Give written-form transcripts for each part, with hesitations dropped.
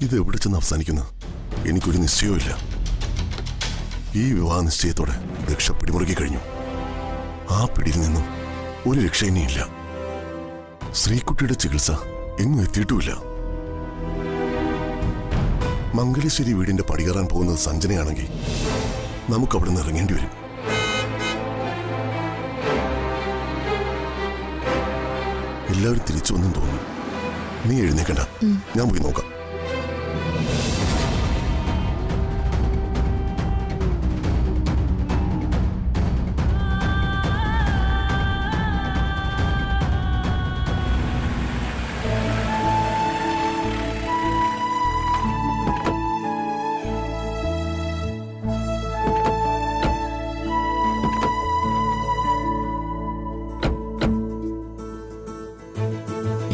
ഇത് എവിടെ ചെന്ന് അവസാനിക്കുന്നു? എനിക്കൊരു നിശ്ചയവുമില്ല. ഈ വിവാഹ നിശ്ചയത്തോടെ രക്ഷ പിടിമുറുക്കി കഴിഞ്ഞു. ആ പിടിയിൽ നിന്നും ഒരു രക്ഷ ഇനിയില്ല. ശ്രീകുട്ടിയുടെ ചികിത്സ എങ്ങും എത്തിയിട്ടുമില്ല. മംഗലേശ്വരി വീടിന്റെ പടികേറാൻ പോകുന്നത് സഞ്ജനയാണെങ്കിൽ നമുക്കവിടെ നിന്ന് ഇറങ്ങേണ്ടി വരും. എല്ലാവരും തിരിച്ചു വന്നും തോന്നുന്നു. നീ എഴുന്നേക്കണ്ട, ഞാൻ പോയി നോക്കാം.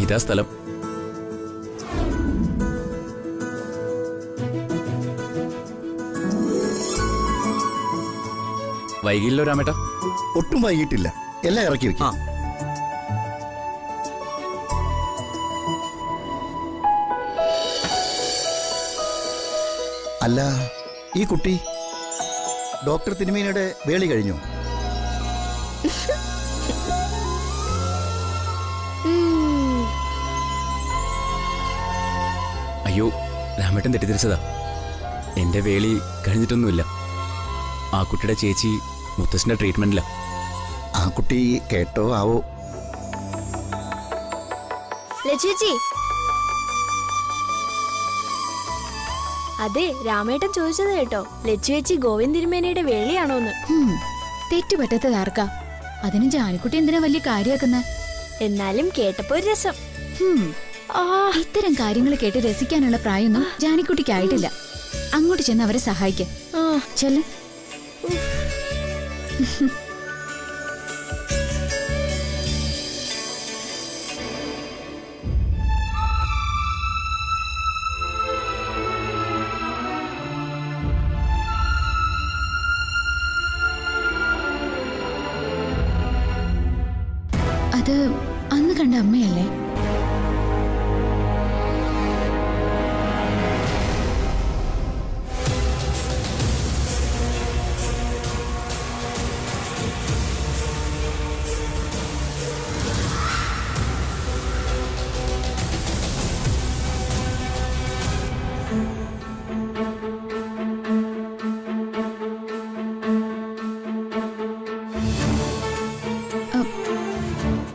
ഇതാ സ്ഥലം. വൈകില്ലോ രാമേട്ട? ഒട്ടും വൈകിട്ടില്ല, എല്ലാം ഇറക്കി വെക്കാം. അല്ല, ഈ കുട്ടി ഡോക്ടർ തിരുമേനിയുടെ വേളി കഴിഞ്ഞു? അയ്യോ, രാമേട്ടൻ തെറ്റിദ്ധരിച്ചതാ. എന്റെ വേളി കഴിഞ്ഞിട്ടൊന്നുമില്ല. ആ കുട്ടിയുടെ ചേച്ചി മുത്തശ്ശന്റെ ട്രീറ്റ്മെന്റില. ആ കുട്ടി കേട്ടോ ആവോ? ചേച്ചി, അതെ, രാമേട്ടൻ ചോദിച്ചത് കേട്ടോ. ലച്ചു ചേച്ചി ഗോവിന്ദ് തിരുമേനിയുടെ വേളിയാണോന്ന്. തെറ്റുപറ്റത്തത് ആർക്കാ? അതിന് ജാനിക്കുട്ടി എന്തിനാ വലിയ കാര്യാക്കുന്ന? എന്നാലും കേട്ടപ്പോ ഒരു രസം. ഇത്തരം കാര്യങ്ങൾ കേട്ട് രസിക്കാനുള്ള പ്രായമൊന്നും ജാനിക്കുട്ടിക്ക് ആയിട്ടില്ല. അങ്ങോട്ട് ചെന്ന് അവരെ സഹായിക്ക. ചെല്ല്. അത് അന്ന് കണ്ട അമ്മയല്ലേ?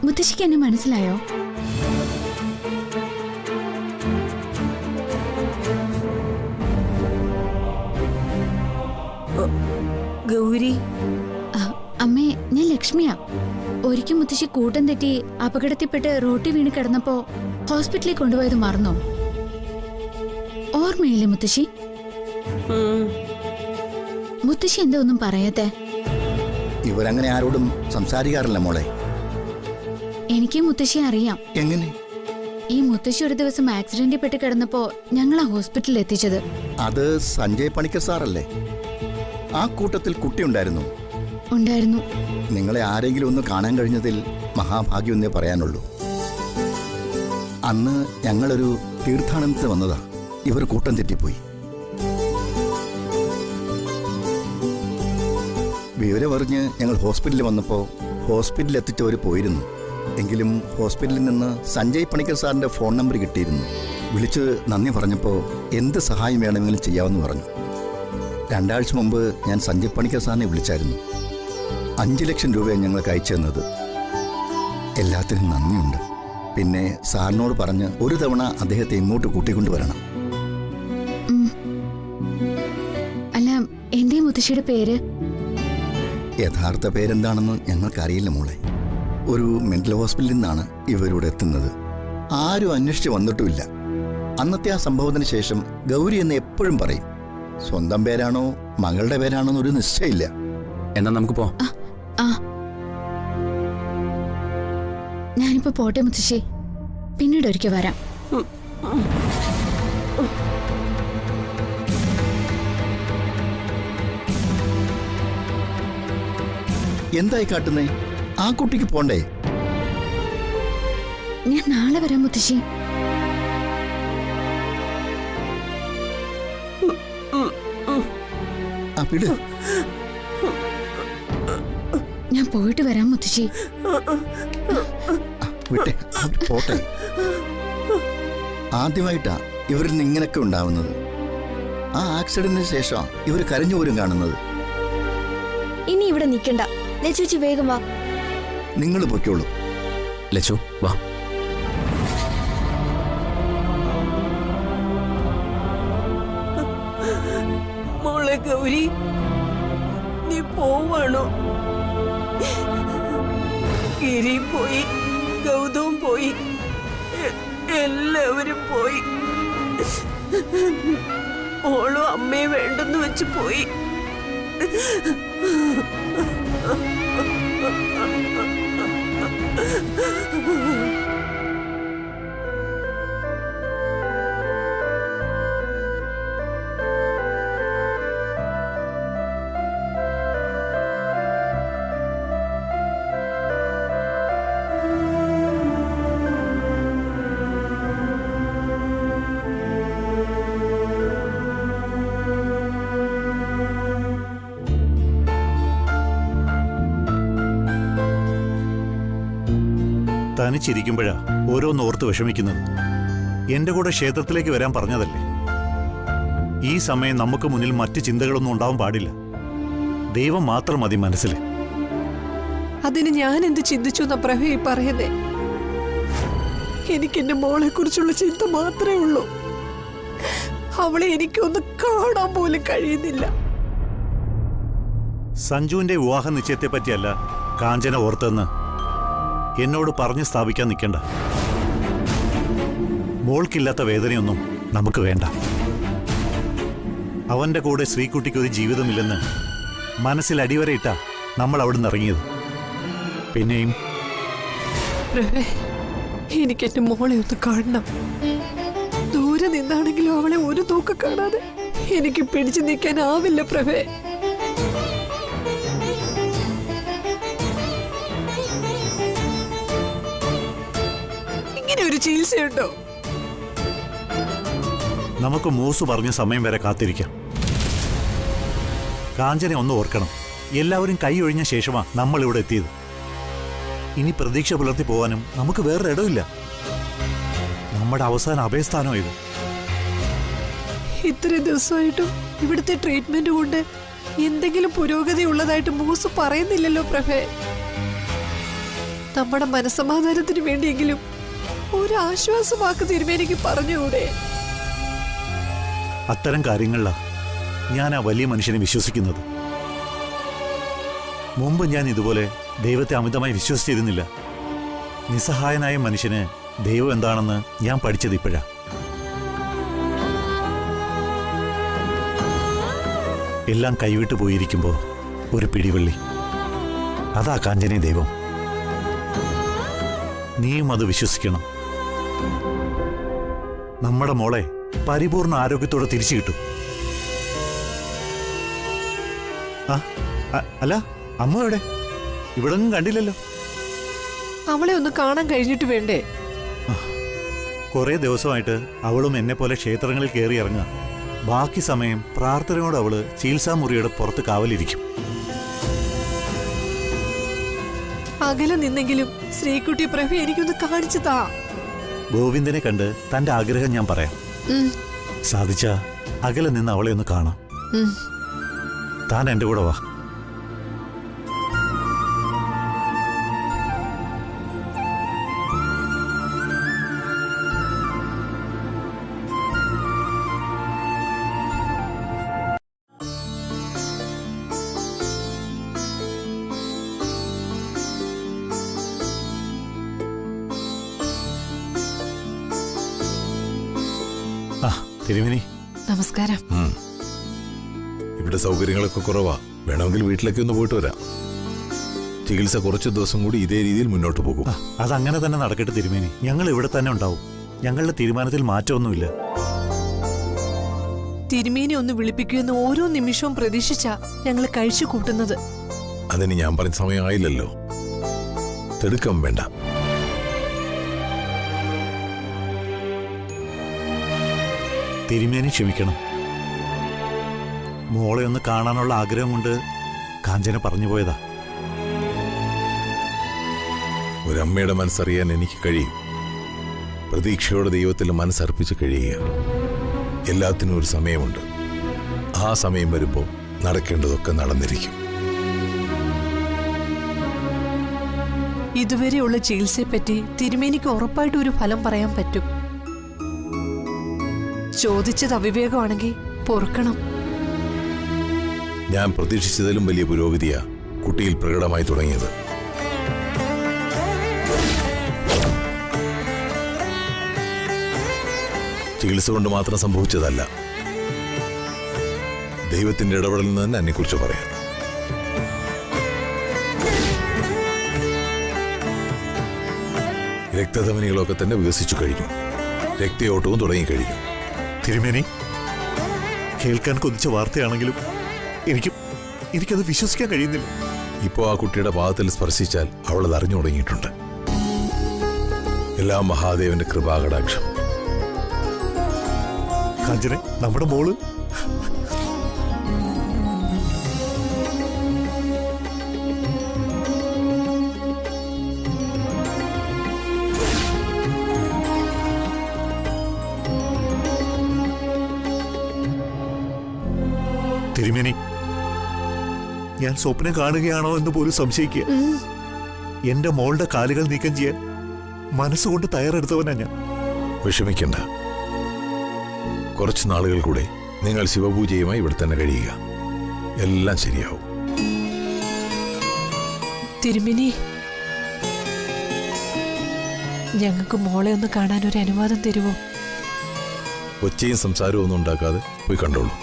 മുത്തശ്ശിക്ക് എന്നെ മനസ്സിലായോ? ഗൗരി, അമ്മേ, ഞാൻ ലക്ഷ്മിയാ. ഒരിക്കൽ മുത്തശ്ശി കൂട്ടം തെറ്റി അപകടത്തിൽപ്പെട്ട് റോട്ടി വീണ് കിടന്നപ്പോ ഹോസ്പിറ്റലിൽ കൊണ്ടുപോയത് മറന്നോ? ഓർമ്മയില്ലേ മുത്തശ്ശി? മുത്തശ്ശി എന്താ ഒന്നും പറയാത്തെ? ഇവരങ്ങനെ ആരോടും സംസാരിക്കാറില്ല മോളെ. എനിക്ക് മുത്തശ്ശിയെ അറിയാം. എങ്ങനെ? ഈ മുത്തശ്ശി ഒരു ദിവസം ആക്സിഡന്റിൽ പെട്ട് കിടന്നപ്പോ ഞങ്ങളാ ഹോസ്പിറ്റലിൽ എത്തിച്ചത്. അത് സഞ്ജയ് പണിക്കർ സാറല്ലേ? ആ കൂട്ടത്തിൽ കുട്ടി ഉണ്ടായിരുന്നു? ഉണ്ടായിരുന്നു. നിങ്ങളെ ആരെങ്കിലും ഒന്ന് കാണാൻ കഴിഞ്ഞതിൽ മഹാഭാഗ്യമൊന്നേ പറയാനുള്ളൂ. അന്ന് ഞങ്ങളൊരു തീർത്ഥാടനത്തിന് വന്നതാ. ഇവർ കൂട്ടം തെറ്റിപ്പോയി. വിവരമറിഞ്ഞ് ഞങ്ങൾ ഹോസ്പിറ്റലിൽ വന്നപ്പോൾ ഹോസ്പിറ്റലിൽ എത്തിച്ചവർ പോയിരുന്നു. എങ്കിലും ഹോസ്പിറ്റലിൽ നിന്ന് സഞ്ജയ് പണിക്കർ സാറിൻ്റെ ഫോൺ നമ്പർ കിട്ടിയിരുന്നു. വിളിച്ച് നന്ദി പറഞ്ഞപ്പോൾ എന്ത് സഹായം വേണമെങ്കിലും ചെയ്യാമെന്ന് പറഞ്ഞു. 2 ആഴ്ച മുമ്പ് ഞാൻ സഞ്ജയ് പണിക്കർ സാറിനെ വിളിച്ചായിരുന്നു. 5 ലക്ഷം രൂപയാണ് ഞങ്ങൾക്ക് അയച്ചു തന്നത്. എല്ലാത്തിനും നന്ദിയുണ്ട്. പിന്നെ സാറിനോട് പറഞ്ഞ് ഒരു തവണ അദ്ദേഹത്തെ ഇങ്ങോട്ട് കൂട്ടിക്കൊണ്ടുവരണം. അല്ല, എന്തേ മുത്തശ്ശിയുടെ പേര്? യഥാർത്ഥ പേരെന്താണെന്ന് ഞങ്ങൾക്കറിയില്ല മോളെ. ഒരു മെന്റൽ ഹോസ്പിറ്റലിൽ നിന്നാണ് ഇവരിവിടെ എത്തുന്നത്. ആരും അന്വേഷിച്ച് വന്നിട്ടുമില്ല. അന്നത്തെ ആ സംഭവത്തിന് ശേഷം ഗൗരി എന്ന് എപ്പോഴും പറയും. സ്വന്തം പേരാണോ മകളുടെ പേരാണോ എന്നൊരു നിശ്ചയമില്ല. എന്നാ നമുക്ക് പോ. ഞാനിപ്പോ പോട്ടെ മുത്തശ്ശി, പിന്നീട് ഒരിക്കൽ വരാം. എന്തായി കാട്ടുന്നേ? ആ കുട്ടിക്ക് പോണ്ടേ? ഞാൻ നാളെ വരാം മുത്തശ്ശി. വിട്. ഞാൻ പോയിട്ട് വരാം മുത്തശ്ശി. വിട്ടെ, അവർ പോട്ടെ. ആദ്യമായിട്ടാ ഇവരിൽ നിന്ന് ഇങ്ങനെയൊക്കെ ഉണ്ടാവുന്നത്. ആ ആക്സിഡന്റിന് ശേഷം ഇവർ കരഞ്ഞു പോലും കാണുന്നത്. ഇനി ഇവിടെ നിൽക്കണ്ട, ലച്ചുവെച്ചി വേഗം വാ. നിങ്ങൾ പൊയ്ക്കോളൂ. ലച്ചു വാ. മോളെ ഗൗരി, നീ പോവാണോ? ഗിരി പോയി, ഗൗതവും പോയി, എല്ലാവരും പോയി. ഓളും അമ്മയെ വേണ്ടെന്ന് വെച്ച് പോയി. തനിച്ചിരിക്കുമ്പോഴാ ഓരോന്നോർത്ത് വിഷമിക്കുന്നത്. എന്റെ കൂടെ ക്ഷേത്രത്തിലേക്ക് വരാൻ പറഞ്ഞതല്ലേ. ഈ സമയം നമുക്ക് മുന്നിൽ മറ്റ് ചിന്തകളൊന്നും ഉണ്ടാവാൻ പാടില്ല. ദൈവം മാത്രം മതി മനസ്സിൽ. അതിന് ഞാൻ എന്ത് ചിന്തിച്ചു എന്നാ പ്രഭേ ഈ പറയുന്നേ? എനിക്ക് എന്റെ മോളെ കുറിച്ചുള്ള ചിന്ത മാത്രമേ ഉള്ളൂ. അവളെ എനിക്കൊന്ന് കാണാൻ പോലും കഴിയുന്നില്ല. സഞ്ജുവിന്റെ വിവാഹ നിശ്ചയത്തെ പറ്റിയല്ല കാഞ്ചന ഓർത്തെന്ന് എന്നോട് പറഞ്ഞ് സ്ഥാപിക്കാൻ നിൽക്കണ്ട. മോൾക്കില്ലാത്ത വേദനയൊന്നും നമുക്ക് വേണ്ട. അവന്റെ കൂടെ ശ്രീകുട്ടിക്ക് ഒരു ജീവിതമില്ലെന്ന് മനസ്സിൽ അടിവരയിട്ടാ നമ്മൾ അവിടുന്ന് ഇറങ്ങിയത്. പിന്നെയും പ്രഭേ, എനിക്ക് എന്റെ മോളെ ഒന്ന് കാണണം. ദൂരെ നിന്നാണെങ്കിലും അവളെ ഒരു നോക്ക് കാണാതെ എനിക്ക് പിടിച്ചു നിൽക്കാനാവില്ല പ്രഭേ. ഇങ്ങനെ ഒരു ചികിത്സയുണ്ടോ? നമുക്ക് മൂസ് പറഞ്ഞ സമയം വരെ കാത്തിരിക്കാം. കാഞ്ചനെ ഒന്ന് ഓർക്കണം, എല്ലാവരും കൈ ഒഴിഞ്ഞ ശേഷമാ നമ്മൾ ഇവിടെ എത്തിയത്. ഇനി പ്രതീക്ഷ പുലർത്തി പോകാനും നമുക്ക് വേറെ ഇടമില്ല. നമ്മുടെ അവസാന അഭയസ്ഥാനോ ഇത്. ഇത്രയും ദിവസമായിട്ടും ഇവിടുത്തെ ട്രീറ്റ്മെന്റ് കൊണ്ട് എന്തെങ്കിലും പുരോഗതി ഉള്ളതായിട്ട് മൂസ് പറയുന്നില്ലല്ലോ പ്രഭേ. നമ്മുടെ മനസ്സമാധാനത്തിന് വേണ്ടിയെങ്കിലും ഒരു ആശ്വാസമാക്ക് തിരുമേനിക്ക് പറഞ്ഞുകൂടെ? അത്തരം കാര്യങ്ങളിലാ ഞാൻ ആ വലിയ മനുഷ്യനെ വിശ്വസിക്കുന്നത്. മുമ്പ് ഞാൻ ഇതുപോലെ ദൈവത്തെ അമിതമായി വിശ്വസിച്ചിരുന്നില്ല. നിസ്സഹായനായ മനുഷ്യന് ദൈവം എന്താണെന്ന് ഞാൻ പഠിച്ചത് ഇപ്പോഴാ. എല്ലാം കൈവിട്ടു പോയിരിക്കുമ്പോ ഒരു പിടിവള്ളി, അതാ കാഞ്ചനെ ദൈവം. നീയും അത് വിശ്വസിക്കണം. നമ്മുടെ മോളെ പരിപൂർണ ആരോഗ്യത്തോടെ തിരിച്ചു കിട്ടും. അല്ല, അമ്മ എവിടെ? ഇവിടൊന്നും കണ്ടില്ലല്ലോ. അവളെ ഒന്ന് കാണാൻ കഴിഞ്ഞിട്ട് വേണ്ടേ? കുറെ ദിവസമായിട്ട് അവളും എന്നെ പോലെ ക്ഷേത്രങ്ങളിൽ കയറി ഇറങ്ങുക. ബാക്കി സമയം പ്രാർത്ഥനയോട് അവള് ചികിത്സാ മുറിയുടെ പുറത്ത് കാവലിരിക്കും. അകലെ നിന്നെങ്കിലും ശ്രീകുട്ടി പ്രഭ എനിക്കൊന്ന് കാണിച്ചു താ. ഗോവിന്ദനെ കണ്ട് തന്റെ ആഗ്രഹം ഞാൻ പറയാം. സാധിച്ച അകലെ നിന്ന് അവളെ ഒന്ന് കാണാം. താൻ എന്റെ കൂടെ വാ. തിരുമേനി നമസ്കാരം. ഇവിടെ സൗകര്യങ്ങളൊക്കെ കുറവാ. വേണമെങ്കിൽ വീട്ടിലേക്ക് ഒന്ന് പോയിട്ട് വരാം. ചികിത്സ കുറച്ച് ദിവസം കൂടി ഇതേ രീതിയിൽ മുന്നോട്ട് പോകും. അതങ്ങനെ തന്നെ നടക്കട്ടെ തിരുമേനി. ഞങ്ങൾ ഇവിടെ തന്നെ ഉണ്ടാവും. ഞങ്ങളുടെ തീരുമാനത്തിൽ മാറ്റമൊന്നുമില്ല. തിരുമേനി ഒന്ന് വിളിപ്പിക്കുമെന്ന് ഓരോ നിമിഷവും പ്രതീക്ഷിച്ചാ ഞങ്ങൾ കഴിച്ചു കൂട്ടുന്നത്. അതിന് ഞാൻ പറഞ്ഞ സമയമായില്ലല്ലോ. തിടുക്കം വേണ്ട. തിരുമേനി ക്ഷമിക്കണം. മോളെ ഒന്ന് കാണാനുള്ള ആഗ്രഹം കൊണ്ട് കാഞ്ചന പറഞ്ഞു പോയതാ. ഒരമ്മയുടെ മനസ്സറിയാൻ എനിക്ക് കഴിയും. പ്രതീക്ഷയോടെ ദൈവത്തിൽ മനസ്സർപ്പിച്ച് കഴിയുക. എല്ലാത്തിനും ഒരു സമയമുണ്ട്. ആ സമയം വരുമ്പോൾ നടക്കേണ്ടതൊക്കെ നടന്നിരിക്കും. ഇതുവരെയുള്ള ചികിത്സയെപ്പറ്റി തിരുമേനിക്ക് ഉറപ്പായിട്ട് ഒരു ഫലം പറയാൻ പറ്റും. ചോദിച്ചത് അവിവേകമാണെങ്കിൽ പൊറുക്കണം. ഞാൻ പ്രതീക്ഷിച്ചതിലും വലിയ പുരോഗതിയാ കുട്ടിയിൽ പ്രകടമായി തുടങ്ങിയത്. ചികിത്സ കൊണ്ട് മാത്രം സംഭവിച്ചതല്ല. ദൈവത്തിന്റെ ഇടപെടലിൽ നിന്ന് തന്നെ എന്നെക്കുറിച്ച് പറയാം. രക്തധമനികളൊക്കെ തന്നെ വികസിച്ചു കഴിഞ്ഞു. രക്തയോട്ടവും തുടങ്ങിക്കഴിഞ്ഞു. തിരുമേനി, കേൾക്കാൻ കൊതിച്ച വാർത്തയാണെങ്കിലും എനിക്കത് വിശ്വസിക്കാൻ കഴിയുന്നില്ല. ഇപ്പോ ആ കുട്ടിയുടെ പാദത്തിൽ സ്പർശിച്ചാൽ അവളത് അറിഞ്ഞു തുടങ്ങിയിട്ടുണ്ട്. എല്ലാം മഹാദേവന്റെ കൃപാകടാക്ഷം. കാഞ്ചനെ, നമ്മുടെ മോള് തിരുമേനി, ഞാൻ സ്വപ്നം കാണുകയാണോ എന്ന് പോലും സംശയിക്കുക. എന്റെ മോളുടെ കാലുകൾ നീക്കം ചെയ്യാൻ മനസ്സുകൊണ്ട് തയ്യാറെടുത്തവനാ ഞാൻ. വിഷമിക്കണ്ട. കുറച്ച് നാളുകൾ കൂടെ നിങ്ങൾ ശിവപൂജയുമായി ഇവിടെ തന്നെ കഴിയുക. എല്ലാം ശരിയാവും. തിരുമേനി, ഞങ്ങൾക്ക് മോളെ ഒന്ന് കാണാൻ ഒരു അനുവാദം തരുമോ? ഒച്ചയും സംസാരവും ഒന്നും ഉണ്ടാക്കാതെ പോയി കണ്ടോളൂ.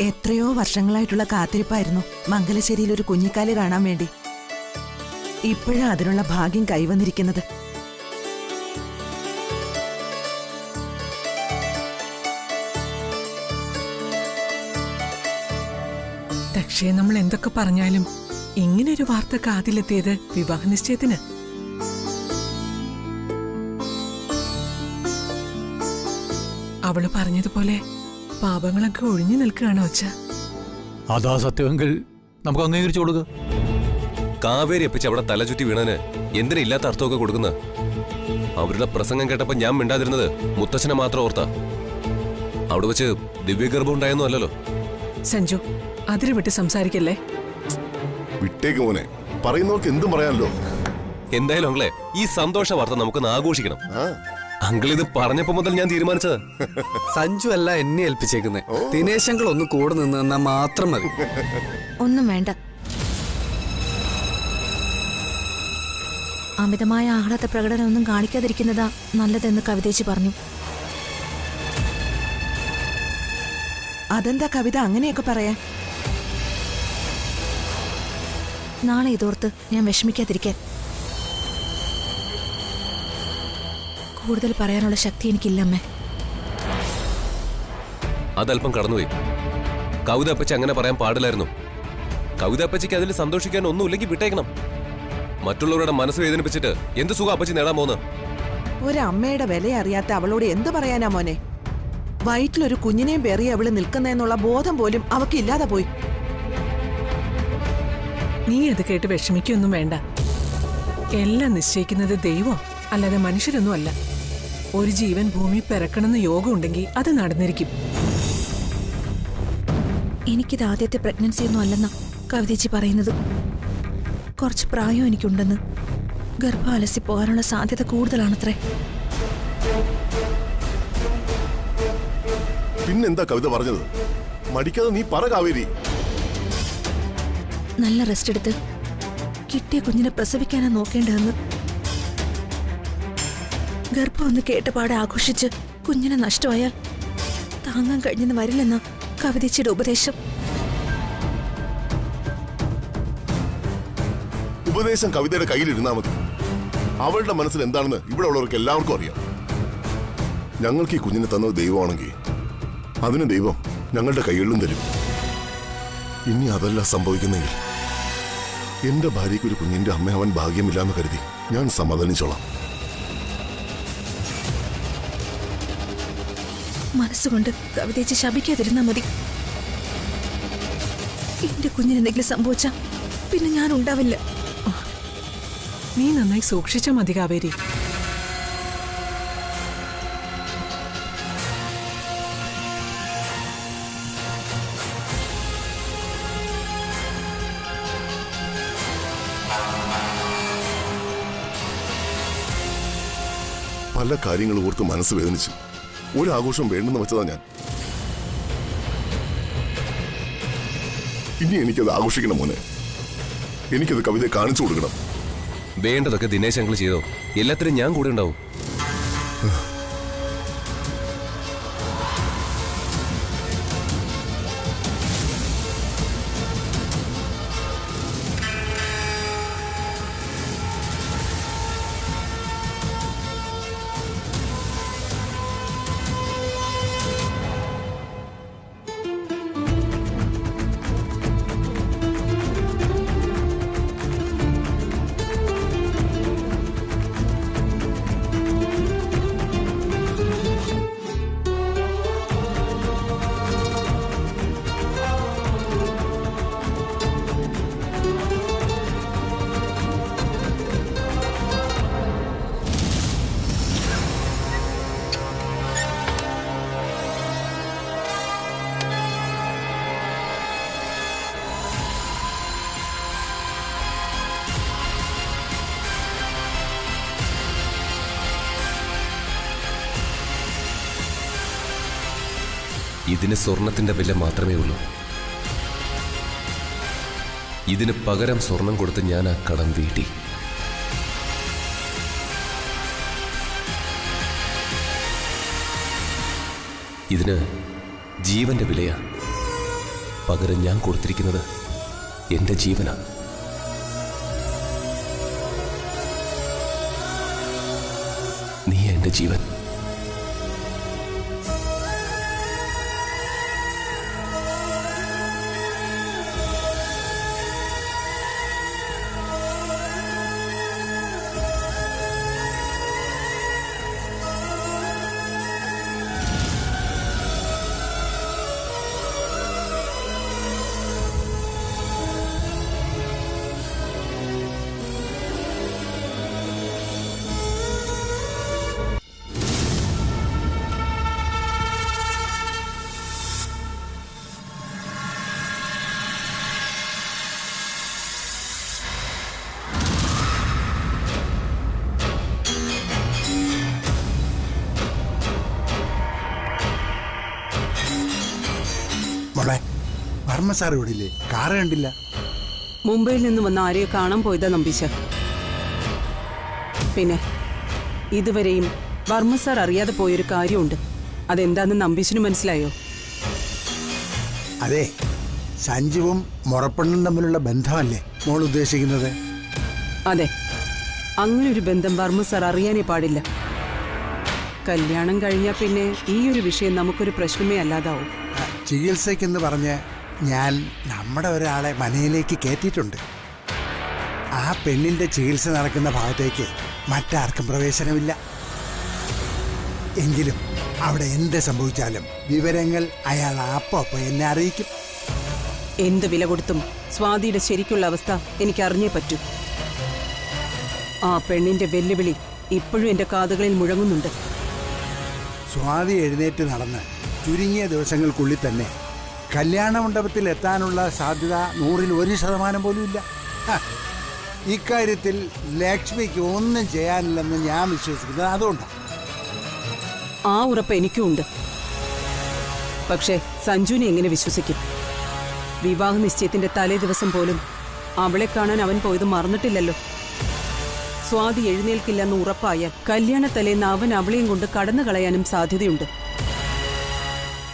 എത്രയോ വർഷങ്ങളായിട്ടുള്ള കാത്തിരിപ്പായിരുന്നു മംഗലശ്ശേരിയിൽ ഒരു കുഞ്ഞിക്കാല് കാണാൻ വേണ്ടി. ഇപ്പോഴാ അതിനുള്ള ഭാഗ്യം കൈവന്നിരിക്കുന്നത്. പക്ഷേ നമ്മൾ എന്തൊക്കെ പറഞ്ഞാലും ഇങ്ങനൊരു വാർത്ത കാതിലെത്തിയത് വിവാഹ നിശ്ചയത്തിന്. അവള് പറഞ്ഞതുപോലെ പാപങ്ങളൊക്കെ ഒഴിഞ്ഞു നിൽക്കുകയാണോ അച്ഛ? അതാ സത്യമെങ്കിൽ നമുക്ക് അംഗീകരിച്ചു കൊടുക്കുക. കാവേരി എപ്പിച്ച് അവിടെ തലചുറ്റി വീണന് എന്തിനാ ഇല്ലാത്ത അർത്ഥമൊക്കെ കൊടുക്കുന്നത്? അവരുടെ പ്രസംഗം കേട്ടപ്പോ ഞാൻ മിണ്ടാതിരുന്നത് മുത്തച്ഛനെ മാത്രം ഓർത്താ. അവിടെ വെച്ച് ദിവ്യഗർഭം ഉണ്ടായെന്നും അല്ലല്ലോ. സഞ്ജു, അതിര് വിട്ട് സംസാരിക്കല്ലേ. വിട്ടേക്ക് മോനെ, പറയുന്നവർക്ക് എന്തും പറയാനല്ലോ. എന്തായാലും അങ്ങളെ, ഈ സന്തോഷ വാർത്ത നമുക്കൊന്ന് ആഘോഷിക്കണം. അങ്കിൾ ഇത് പറഞ്ഞപ്പോ മുതൽ ഞാൻ തീരുമാനിച്ചത്. സഞ്ജു അല്ല എന്നെ ഏൽപ്പിച്ചേക്കുന്നേ. ദിനേശങ്ങൾ ഒന്ന് കൂടെ നിന്ന് നിന്നാ മാത്രം മതി. ഒന്നും വേണ്ട. അമിതമായ ആഹ്ലാദ പ്രകടനമൊന്നും കാണിക്കാതിരിക്കുന്നതാ നല്ലതെന്ന് കവിതേച്ചി പറഞ്ഞു. അതെന്താ കവിത അങ്ങനെയൊക്കെ പറയാൻ? നാളെ ഇതോർത്ത് ഞാൻ വിഷമിക്കാതിരിക്കാൻ. കൂടുതൽ പറയാനുള്ള ശക്തി എനിക്കില്ലമ്മേ. അതല്പം കടന്നുപോയി. കവിത അപ്പച്ചി അങ്ങനെ പറയാൻ പാടില്ലായിരുന്നു. കവിത അപ്പച്ചിക്ക് അതിൽ സന്തോഷിക്കാൻ ഒന്നുമില്ലെങ്കിൽ വിട്ടേക്കണം. മറ്റുള്ളവരുടെ മനസ്സ് വേദനിപ്പിച്ചിട്ട് എന്ത് സുഖം അപ്പച്ചി നേടാൻ പോകുന്നത്? ഒരമ്മയുടെ വില അറിയാത്ത അവളോട് എന്ത് പറയാനാ മോനെ? വയറ്റിലൊരു കുഞ്ഞിനെയും പേറി അവള് നിൽക്കുന്നതെന്നുള്ള ബോധം പോലും അവക്കില്ലാതെ പോയി. നീ അത് കേട്ട് വിഷമിക്കൊന്നും വേണ്ട. എല്ലാം നിശ്ചയിക്കുന്നത് ദൈവം, അല്ലാതെ മനുഷ്യരൊന്നും അല്ല. ഒരു ജീവൻ ഭൂമി പിറക്കണമെന്ന് യോഗം ഉണ്ടെങ്കിൽ അത് നടന്നിരിക്കും. എനിക്കിത് ആദ്യത്തെ പ്രഗ്നൻസി ഒന്നും അല്ലെന്നാ കവിതേച്ചി പറയുന്നത്. കുറച്ച് പ്രായം എനിക്കുണ്ടെന്ന്. ഗർഭം അലസി പോകാനുള്ള സാധ്യത കൂടുതലാണത്രേ. പിന്നെന്താ കവിത പറഞ്ഞത്? മടിക്കാതെ നീ പറ കാവേരി. നല്ല റെസ്റ്റ് എടുത്ത് കിട്ടിയ കുഞ്ഞിനെ പ്രസവിക്കാനാ നോക്കേണ്ടതെന്ന്. ഗർഭം ഒന്ന് കേട്ടപാടെ ആഘോഷിച്ച് കുഞ്ഞിനെ നഷ്ടമായാൽ താങ്ങാൻ കഴിഞ്ഞെന്ന് വരില്ലെന്ന കവിതേച്ചിയുടെ ഉപദേശം. ഉപദേശം കവിതയുടെ കയ്യിലിരുന്നാ മതി. അവളുടെ മനസ്സിൽ എന്താണെന്ന് ഇവിടെ ഉള്ളവർക്ക് എല്ലാവർക്കും അറിയാം. ഞങ്ങൾക്ക് ഈ കുഞ്ഞിനെ തന്നത് ദൈവമാണെങ്കിൽ അതിന് ദൈവം ഞങ്ങളുടെ കൈകളിലും തരും. ഇനി അതല്ല സംഭവിക്കുന്നെങ്കിൽ എന്റെ ഭാര്യയ്ക്ക് ഒരു കുഞ്ഞിന്റെ അമ്മയാവാൻ ഭാഗ്യമില്ലാന്ന് കരുതി ഞാൻ സമാധാനിച്ചോളാം. മനസ്സുകൊണ്ട് കവിതേച്ച് ശപിക്കാതിരുന്നാ മതി. എന്റെ കുഞ്ഞിനെന്തെങ്കിലും സംഭവിച്ചാ പിന്നെ ഞാൻ ഉണ്ടാവില്ല. നീ നന്നായി സൂക്ഷിച്ചാ മതി കാവേരി. പല കാര്യങ്ങൾ ഓർത്ത് മനസ്സ് വേദനിച്ചു. ഒരു ആഘോഷം വേണ്ടെന്ന് വെച്ചതാ ഞാൻ. ഇനി എനിക്കത് ആഘോഷിക്കണം മോനെ. എനിക്കത് കവിതയെ കാണിച്ചു കൊടുക്കണം. വേണ്ടതൊക്കെ ദിനേശ് അങ്കിൾ ചെയ്തോ. എല്ലാത്തിനും ഞാൻ കൂടെ ഉണ്ടാവും. ഇതിന് സ്വർണത്തിന്റെ വില മാത്രമേ ഉള്ളൂ. ഇതിന് പകരം സ്വർണം കൊടുത്ത് ഞാൻ ആ കടം വീട്ടി. ഇതിന് ജീവന്റെ വിലയാ. പകരം ഞാൻ കൊടുത്തിരിക്കുന്നത് എന്റെ ജീവനാ. നീ എന്റെ ജീവൻ. മോളെ, വർമ്മ സാർ ഇവിടെ ഇല്ലേ? കാറ് കണ്ടില്ല. മുംബൈയിൽ നിന്ന് വന്ന ആരെയോ കാണാൻ പോയതാ നമ്പീശ. പിന്നെ ഇതുവരെയും വർമ്മ സാർ അറിയാതെ പോയൊരു കാര്യമുണ്ട്. അതെന്താന്ന് നമ്പീശിന് മനസ്സിലായോ? അതെ, സഞ്ജുവും മുറപ്പെണ്ണും തമ്മിലുള്ള ബന്ധമല്ലേ മോൾ ഉദ്ദേശിക്കുന്നത്? അതെ, അങ്ങനെ ഒരു ബന്ധം വർമ്മ സാർ അറിയാനേ പാടില്ല. കല്യാണം കഴിഞ്ഞാൽ പിന്നെ ഈ ഒരു വിഷയം നമുക്കൊരു പ്രശ്നമേ അല്ലാതാവും. ചികിത്സയ്ക്കെന്ന് പറഞ്ഞ് ഞാൻ നമ്മുടെ ഒരാളെ മനയിലേക്ക് കയറ്റിയിട്ടുണ്ട്. ആ പെണ്ണിന്റെ ചികിത്സ നടക്കുന്ന ഭാഗത്തേക്ക് മറ്റാർക്കും പ്രവേശനമില്ല. എങ്കിലും അവിടെ എന്ത് സംഭവിച്ചാലും വിവരങ്ങൾ അയാൾ അപ്പൊ എന്നെ അറിയിക്കും. എന്ത് വില കൊടുത്തും സ്വാതിയുടെ ശരിക്കുള്ള അവസ്ഥ എനിക്ക് അറിഞ്ഞേ പറ്റൂ. ആ പെണ്ണിന്റെ വെല്ലുവിളി ഇപ്പോഴും എന്റെ കാതുകളിൽ മുഴങ്ങുന്നുണ്ട്. സ്വാതി എഴുന്നേറ്റ് നടന്ന് ചുരുങ്ങിയ ദിവസങ്ങൾക്കുള്ളിൽ തന്നെ കല്യാണ മണ്ഡപത്തിൽ എത്താനുള്ള സാധ്യത 100% പോലും ഇല്ല. ഇക്കാര്യത്തിൽ ലക്ഷ്മിക്ക് ഒന്നും ചെയ്യാനില്ലെന്ന് ഞാൻ വിശ്വസിക്കുന്നത് അതുകൊണ്ടാണ്. ആ ഉറപ്പ് എനിക്കുമുണ്ട്. പക്ഷേ സഞ്ജുവിനെ എങ്ങനെ വിശ്വസിക്കും? വിവാഹ നിശ്ചയത്തിന്റെ തലേ ദിവസം പോലും അവളെ കാണാൻ അവൻ പോയത് മറന്നിട്ടില്ലല്ലോ. സ്വാതി എഴുന്നേൽക്കില്ലെന്ന് ഉറപ്പായാൽ കല്യാണത്തലേന്ന് അവൻ അവളെയും കൊണ്ട് കടന്നു കളയാനും സാധ്യതയുണ്ട്.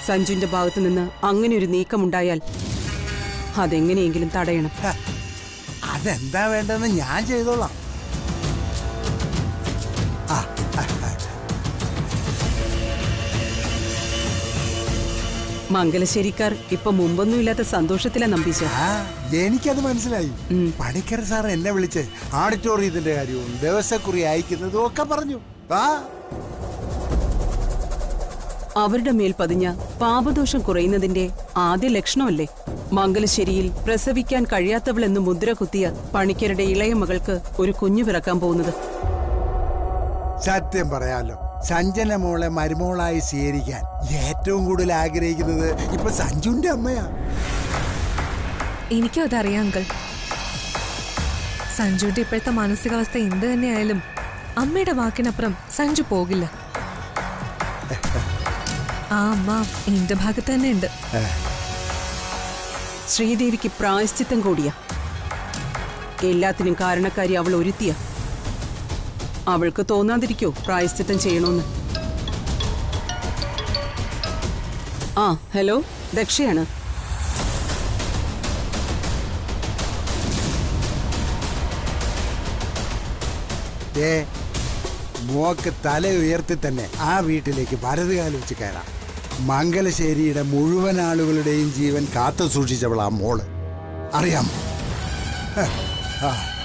സഞ്ജുവിന്റെ ഭാഗത്തു നിന്ന് അങ്ങനെ ഒരു നീക്കമുണ്ടായാൽ അതെങ്ങനെയെങ്കിലും തടയണം. അതെന്താ വേണ്ടെന്ന് ഞാൻ ചെയ്തോളാം. ആ, ആ, ആ. മംഗലശ്ശേരിക്കാർ ഇപ്പൊ മുമ്പൊന്നും ഇല്ലാത്ത സന്തോഷത്തിലാ നമ്പീശ. ആ, എനിക്കത് മനസ്സിലായി. പണിക്കർ സാർ എന്നെ വിളിച്ച് ഓഡിറ്റോറിയത്തിന്റെ കാര്യവും ദിവസക്കുറി അയക്കുന്നതും ഒക്കെ പറഞ്ഞു. ആ, അവരുടെ മേൽ പതിഞ്ഞ പാപദോഷം കുറയുന്നതിന്റെ ആദ്യ ലക്ഷണമല്ലേ മംഗലശ്ശേരിയിൽ പ്രസവിക്കാൻ കഴിയാത്തവളെന്ന് മുദ്ര കുത്തിയ പണിക്കരുടെ ഇളയ മകൾക്ക് ഒരു കുഞ്ഞു പിറക്കാൻ പോകുന്നത്. സത്യം പറയാലോ, സഞ്ജന മോളെ മരുമോളായി സ്വീകരിക്കാൻ ഏറ്റവും കൂടുതൽ ആഗ്രഹിക്കുന്നത് ഇപ്പൊ സഞ്ജുന്റെ അമ്മയാ. എനിക്കും അതറിയാം അങ്കിൾ. സഞ്ജുവിന്റെ ഇപ്പോഴത്തെ മാനസികാവസ്ഥ എന്ത് തന്നെയായാലും അമ്മയുടെ വാക്കിനപ്പുറം സഞ്ജു പോകില്ല. ആ അമ്മ എന്റെ ഭാഗത്ത് തന്നെ ഉണ്ട്. ശ്രീദേവിക്ക് പ്രായശ്ചിത്തം കൂടിയ എല്ലാത്തിനും കാരണക്കാരി അവൾ ഒരുത്തിയ. അവൾക്ക് തോന്നാതിരിക്കോ പ്രായശ്ചിത്തം ചെയ്യണോന്ന്? ആ ഹലോ, ദക്ഷയാണ്. മോക്ക് തല ഉയർത്തി തന്നെ ആ വീട്ടിലേക്ക് വലതുകാലം വെച്ച് കയറാം. മംഗലശ്ശേരിയുടെ മുഴുവൻ ആളുകളുടെയും ജീവൻ കാത്തു സൂക്ഷിച്ചവളാ മോള്, അറിയാമോ? ആ